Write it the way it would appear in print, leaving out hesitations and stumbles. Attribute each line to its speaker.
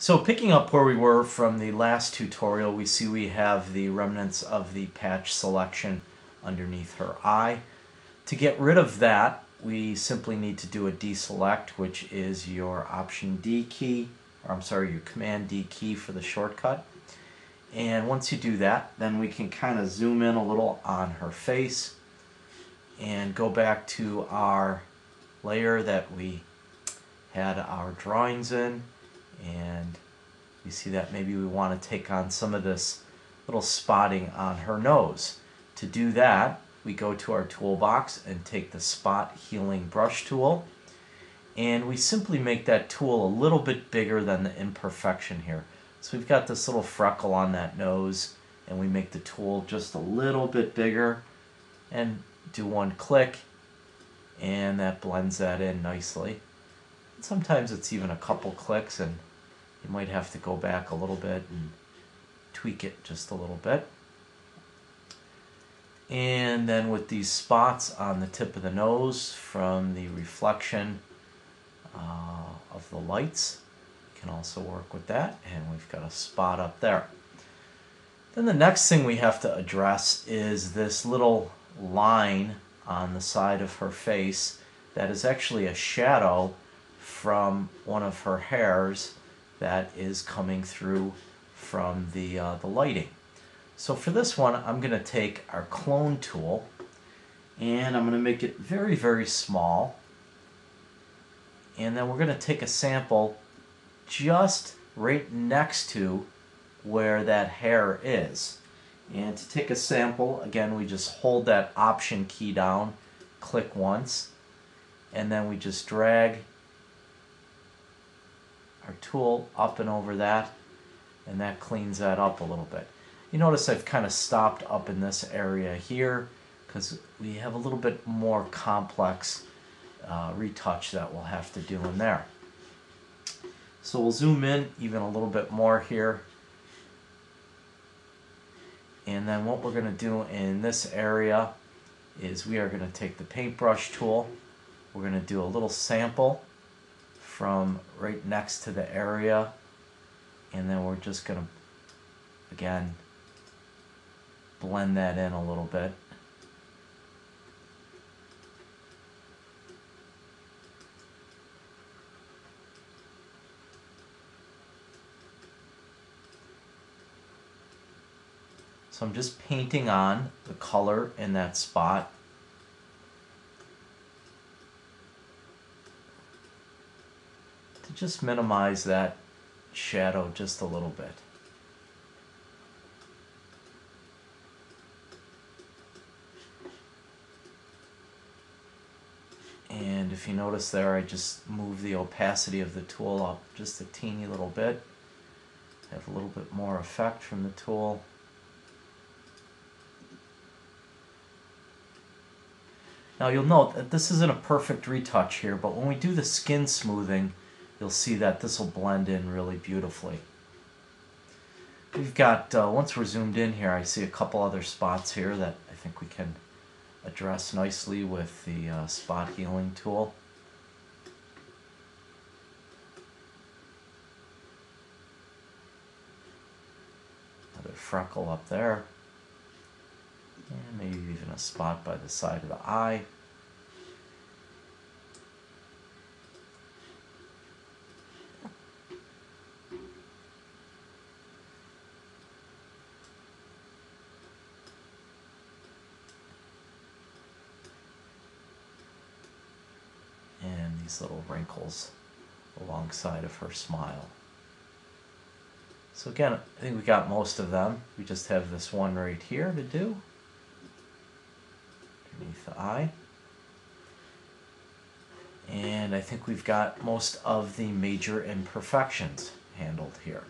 Speaker 1: So picking up where we were from the last tutorial, we see we have the remnants of the patch selection underneath her eye. To get rid of that, we simply need to do a deselect, which is your Option D key, or I'm sorry, your Command D key for the shortcut. And once you do that, then we can kind of zoom in a little on her face and go back to our layer that we had our drawings in, and you see that maybe we want to take on some of this little spotting on her nose. To do that, we go to our toolbox and take the Spot Healing Brush tool, and we simply make that tool a little bit bigger than the imperfection here. So we've got this little freckle on that nose, and we make the tool just a little bit bigger and do one click, and that blends that in nicely. And sometimes it's even a couple clicks, and you might have to go back a little bit and tweak it just a little bit. And then with these spots on the tip of the nose from the reflection of the lights, you can also work with that, and we've got a spot up there. Then the next thing we have to address is this little line on the side of her face that is actually a shadow from one of her hairs that is coming through from the lighting. So for this one, I'm going to take our clone tool and I'm going to make it very, very small. And then we're going to take a sample just right next to where that hair is. And to take a sample, again, we just hold that Option key down, click once, and then we just drag our tool up and over that, and that cleans that up a little bit. You notice I've kind of stopped up in this area here because we have a little bit more complex retouch that we'll have to do in there. So we'll zoom in even a little bit more here. And then what we're going to do in this area is we are going to take the paintbrush tool. We're going to do a little sample from right next to the area, and then we're just going to, again, blend that in a little bit. So I'm just painting on the color in that spot. To just minimize that shadow just a little bit. And if you notice there, I just move the opacity of the tool up just a teeny little bit. Have a little bit more effect from the tool. Now you'll note that this isn't a perfect retouch here, but when we do the skin smoothing, you'll see that this will blend in really beautifully. We've got, once we're zoomed in here, I see a couple other spots here that I think we can address nicely with the Spot Healing tool. Another freckle up there. And maybe even a spot by the side of the eye. And these little wrinkles alongside of her smile. So again, I think we got most of them. We just have this one right here to do. Underneath the eye. And I think we've got most of the major imperfections handled here.